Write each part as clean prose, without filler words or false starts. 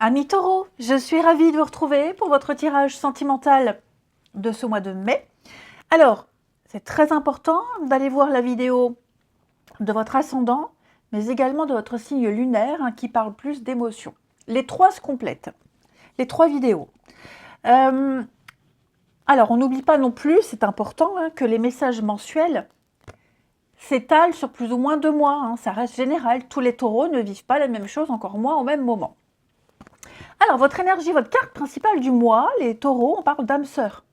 Amis taureaux, je suis ravie de vous retrouver pour votre tirage sentimental de ce mois de mai. Alors, c'est très important d'aller voir la vidéo de votre ascendant, mais également de votre signe lunaire qui parle plus d'émotions. Les trois se complètent, les trois vidéos. Alors, on n'oublie pas non plus, c'est important, que les messages mensuels s'étalent sur plus ou moins 2 mois. Ça reste général, tous les taureaux ne vivent pas la même chose, encore moins au même moment. Alors, votre énergie, votre carte principale du mois, les taureaux, on parle d'âme sœur.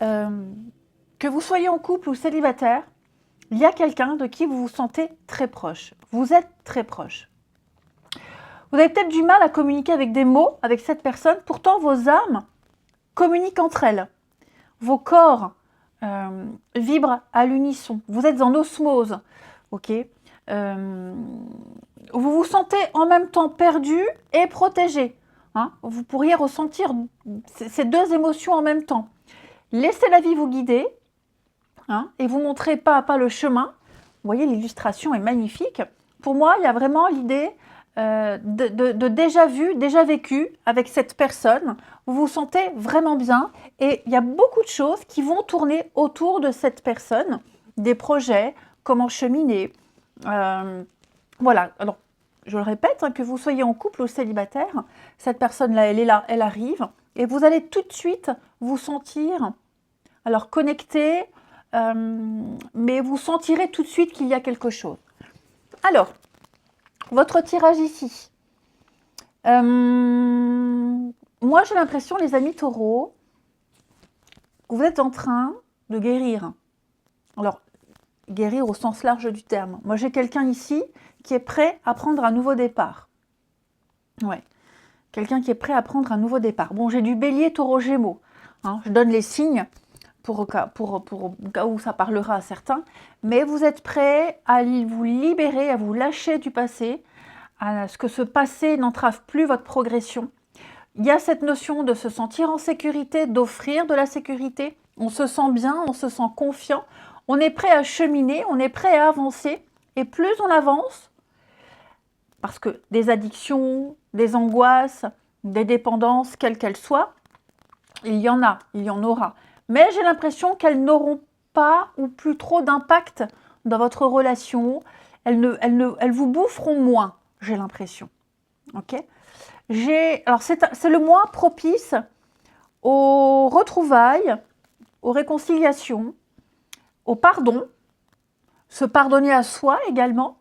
Que vous soyez en couple ou célibataire, il y a quelqu'un de qui vous vous sentez très proche. Vous êtes très proche. Vous avez peut-être du mal à communiquer avec des mots avec cette personne, pourtant vos âmes communiquent entre elles. Vos corps vibrent à l'unisson. Vous êtes en osmose. Ok. Vous vous sentez en même temps perdu et protégé. Vous pourriez ressentir ces deux émotions en même temps. Laissez la vie vous guider et vous montrer pas à pas le chemin. Vous voyez, l'illustration est magnifique. Pour moi, il y a vraiment l'idée de déjà vu, déjà vécu avec cette personne. Vous vous sentez vraiment bien et il y a beaucoup de choses qui vont tourner autour de cette personne. Des projets, comment cheminer. Voilà, alors je le répète, que vous soyez en couple ou célibataire, cette personne-là, elle est là, elle arrive, et vous allez tout de suite vous sentir, alors connecté, mais vous sentirez tout de suite qu'il y a quelque chose. Alors, votre tirage ici. Moi, j'ai l'impression, les amis taureaux, que vous êtes en train de guérir. Alors, guérir au sens large du terme. Moi, j'ai quelqu'un ici qui est prêt à prendre un nouveau départ. Ouais, quelqu'un qui est prêt à prendre un nouveau départ. Bon, j'ai du bélier, taureau, gémeaux. Je donne les signes pour au cas où ça parlera à certains. Mais vous êtes prêt à vous libérer, à vous lâcher du passé, à ce que ce passé n'entrave plus votre progression. Il y a cette notion de se sentir en sécurité, d'offrir de la sécurité. On se sent bien, on se sent confiant. On est prêt à cheminer, on est prêt à avancer. Et plus on avance, parce que des addictions, des angoisses, des dépendances, quelles qu'elles soient, il y en a, il y en aura. Mais j'ai l'impression qu'elles n'auront pas ou plus trop d'impact dans votre relation. Elles vous boufferont moins, j'ai l'impression. Ok ? Alors c'est le mois propice aux retrouvailles, aux réconciliations, au pardon, se pardonner à soi également.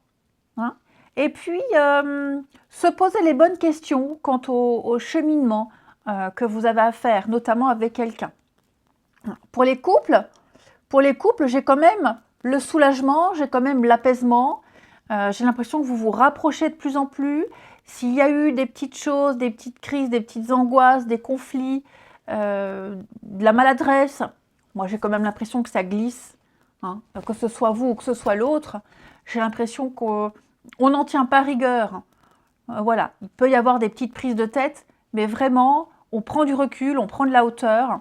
Et puis, se poser les bonnes questions quant au cheminement que vous avez à faire, notamment avec quelqu'un. Pour les couples, j'ai quand même le soulagement, j'ai quand même l'apaisement. J'ai l'impression que vous vous rapprochez de plus en plus. S'il y a eu des petites choses, des petites crises, des petites angoisses, des conflits, de la maladresse, moi j'ai quand même l'impression que ça glisse. Que ce soit vous ou que ce soit l'autre, j'ai l'impression qu'on n'en tient pas rigueur. Voilà, il peut y avoir des petites prises de tête, mais vraiment, on prend du recul, on prend de la hauteur.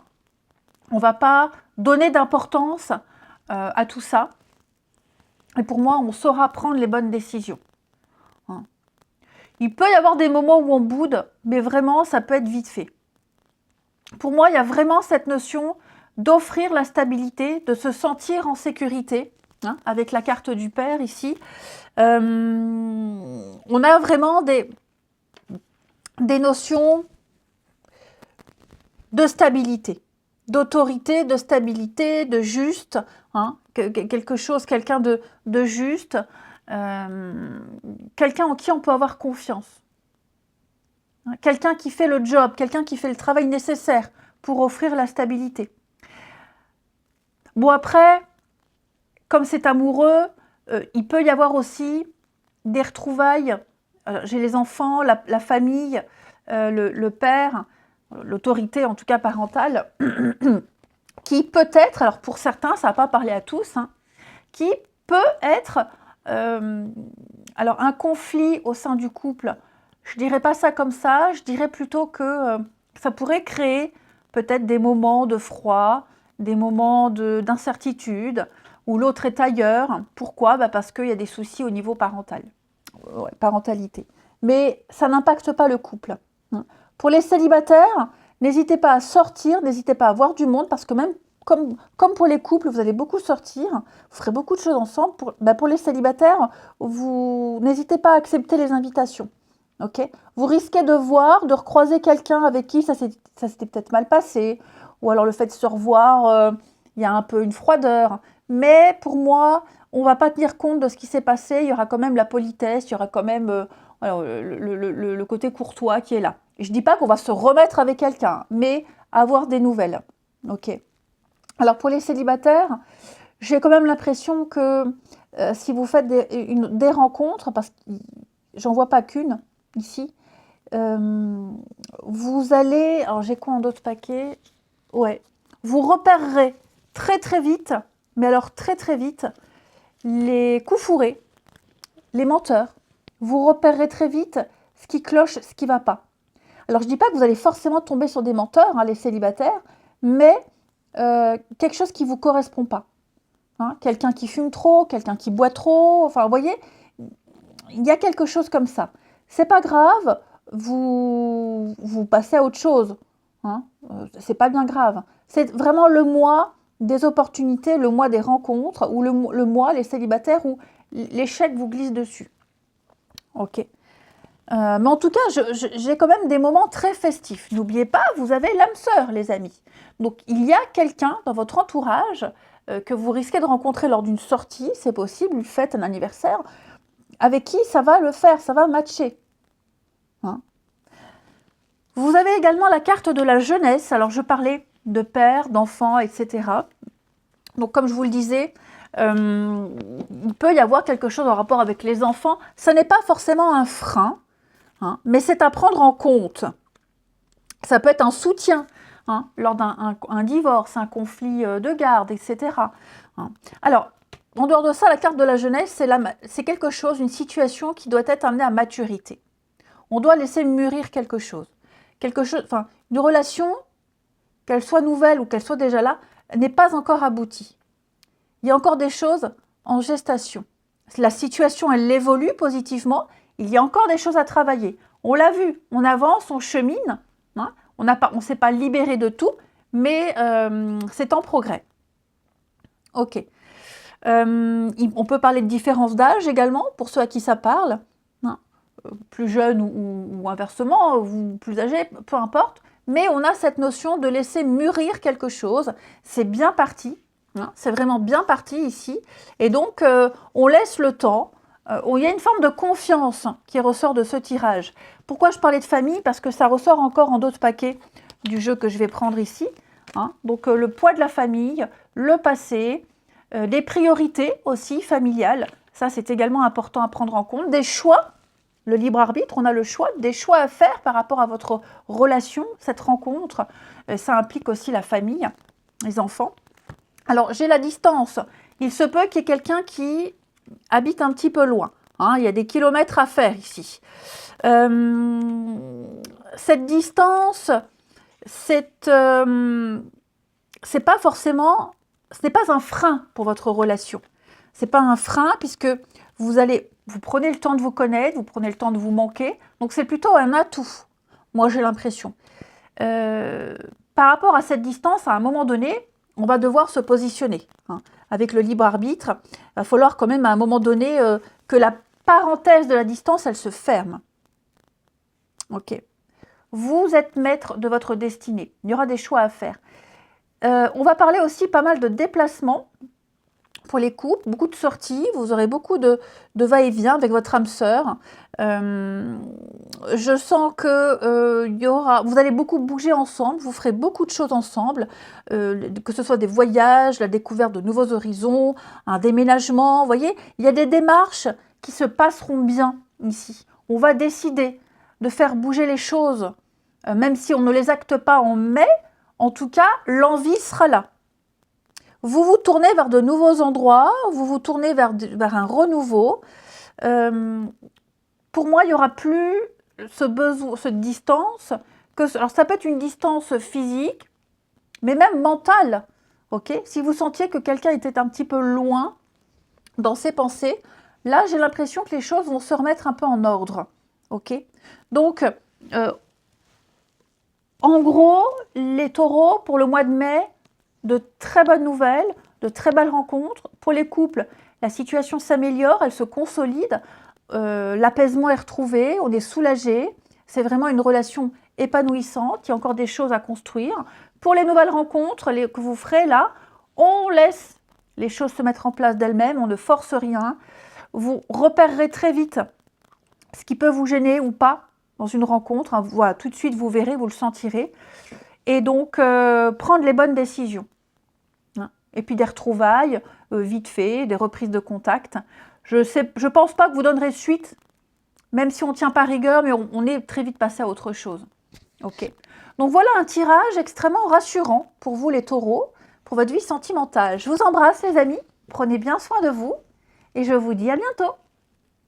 On ne va pas donner d'importance à tout ça. Et pour moi, on saura prendre les bonnes décisions. Il peut y avoir des moments où on boude, mais vraiment, ça peut être vite fait. Pour moi, il y a vraiment cette notion d'offrir la stabilité, de se sentir en sécurité, avec la carte du père ici. On a vraiment des notions de stabilité, d'autorité, de stabilité, de juste, quelque chose, quelqu'un de juste, quelqu'un en qui on peut avoir confiance. Quelqu'un qui fait le job, quelqu'un qui fait le travail nécessaire pour offrir la stabilité. Bon après, comme c'est amoureux, il peut y avoir aussi des retrouvailles. J'ai les enfants, la famille, le père, l'autorité en tout cas parentale, qui peut-être, alors pour certains, ça ne va pas parler à tous, qui peut être alors un conflit au sein du couple. Je ne dirais pas ça comme ça, je dirais plutôt que ça pourrait créer peut-être des moments de froid, des moments d'incertitude, où l'autre est ailleurs. Pourquoi ? Parce qu'il y a des soucis au niveau parental, parentalité. mais ça n'impacte pas le couple. Pour les célibataires, n'hésitez pas à sortir, n'hésitez pas à voir du monde, parce que même comme pour les couples, vous allez beaucoup sortir, vous ferez beaucoup de choses ensemble. Pour les célibataires, vous n'hésitez pas à accepter les invitations. Okay, vous risquez de voir, de recroiser quelqu'un avec qui ça s'était peut-être mal passé, ou alors le fait de se revoir, il y a un peu une froideur. Mais pour moi, on ne va pas tenir compte de ce qui s'est passé, il y aura quand même la politesse, il y aura quand même le côté courtois qui est là. Je ne dis pas qu'on va se remettre avec quelqu'un, mais avoir des nouvelles. Ok. Alors pour les célibataires, j'ai quand même l'impression que si vous faites des rencontres, parce que j'en vois pas qu'une ici, vous allez, alors j'ai quoi en d'autres paquets? Ouais, vous repérerez très très vite, mais alors très très vite, les coups fourrés, les menteurs. Vous repérerez très vite ce qui cloche, ce qui ne va pas. Alors je ne dis pas que vous allez forcément tomber sur des menteurs, hein, les célibataires, mais quelque chose qui ne vous correspond pas. Hein, quelqu'un qui fume trop, quelqu'un qui boit trop, enfin vous voyez, il y a quelque chose comme ça. C'est pas grave, vous passez à autre chose. Hein, c'est pas bien grave. C'est vraiment le mois des opportunités, le mois des rencontres, ou le mois, les célibataires, où l'échec vous glisse dessus. Ok. Mais en tout cas, j'ai quand même des moments très festifs. N'oubliez pas, vous avez l'âme sœur, les amis. Donc, il y a quelqu'un dans votre entourage que vous risquez de rencontrer lors d'une sortie, c'est possible, une fête, un anniversaire, avec qui ça va le faire, ça va matcher. Hein. Vous avez également la carte de la jeunesse. Alors, je parlais de père, d'enfant, etc. Donc, comme je vous le disais, il peut y avoir quelque chose en rapport avec les enfants. Ce n'est pas forcément un frein, hein, mais c'est à prendre en compte. Ça peut être un soutien hein, lors d'un divorce, un conflit de garde, etc. Hein. Alors, en dehors de ça, la carte de la jeunesse, c'est quelque chose, une situation qui doit être amenée à maturité. On doit laisser mûrir quelque chose. Enfin, une relation, qu'elle soit nouvelle ou qu'elle soit déjà là, n'est pas encore aboutie. Il y a encore des choses en gestation. La situation, elle évolue positivement. Il y a encore des choses à travailler. On l'a vu, on avance, on chemine. Hein, on ne s'est pas libéré de tout, mais c'est en progrès. Ok. On peut parler de différence d'âge également, pour ceux à qui ça parle. Hein, plus jeune ou inversement, ou plus âgé, peu importe. Mais on a cette notion de laisser mûrir quelque chose. C'est bien parti. Hein, c'est vraiment bien parti ici. Et donc, on laisse le temps. Il y a une forme de confiance qui ressort de ce tirage. Pourquoi je parlais de famille? Parce que ça ressort encore en d'autres paquets du jeu que je vais prendre ici. Hein. Donc, le poids de la famille, le passé, des priorités aussi familiales. Ça, c'est également important à prendre en compte. Des choix, le libre arbitre, on a le choix, des choix à faire par rapport à votre relation, cette rencontre. Ça implique aussi la famille, les enfants. Alors, j'ai la distance. Il se peut qu'il y ait quelqu'un qui habite un petit peu loin. Hein, il y a des kilomètres à faire ici. Cette distance, c'est pas forcément, ce n'est pas un frein pour votre relation. C'est pas un frein puisque vous prenez le temps de vous connaître, vous prenez le temps de vous manquer. Donc c'est plutôt un atout. Moi j'ai l'impression. Par rapport à cette distance, à un moment donné, on va devoir se positionner. Hein. Avec le libre arbitre, il va falloir quand même à un moment donné que la parenthèse de la distance, elle se ferme. Ok. Vous êtes maître de votre destinée. Il y aura des choix à faire. On va parler aussi pas mal de déplacements pour les couples, beaucoup de sorties. Vous aurez beaucoup de va-et-vient avec votre âme sœur. Je sens que vous allez beaucoup bouger ensemble, vous ferez beaucoup de choses ensemble, que ce soit des voyages, la découverte de nouveaux horizons, un déménagement. Vous voyez, il y a des démarches qui se passeront bien ici. On va décider de faire bouger les choses, même si on ne les acte pas en mai, en tout cas, l'envie sera là. Vous vous tournez vers de nouveaux endroits, vous vous tournez vers un renouveau. Pour moi, il n'y aura plus cette distance. Alors, ça peut être une distance physique, mais même mentale. Okay, si vous sentiez que quelqu'un était un petit peu loin dans ses pensées, là, j'ai l'impression que les choses vont se remettre un peu en ordre. Ok? Donc, en gros, les taureaux, pour le mois de mai, de très bonnes nouvelles, de très belles rencontres. Pour les couples, la situation s'améliore, elle se consolide, l'apaisement est retrouvé, on est soulagé. C'est vraiment une relation épanouissante, il y a encore des choses à construire. Pour les nouvelles rencontres que vous ferez là, on laisse les choses se mettre en place d'elles-mêmes, on ne force rien. Vous repérerez très vite ce qui peut vous gêner ou pas dans une rencontre. Hein. Voilà, tout de suite, vous verrez, vous le sentirez. Et donc, prendre les bonnes décisions. Hein. Et puis des retrouvailles, vite fait, des reprises de contact. Je pense pas que vous donnerez suite, même si on ne tient pas rigueur, mais on est très vite passé à autre chose. Ok. Donc voilà un tirage extrêmement rassurant pour vous les taureaux, pour votre vie sentimentale. Je vous embrasse les amis, prenez bien soin de vous et je vous dis à bientôt.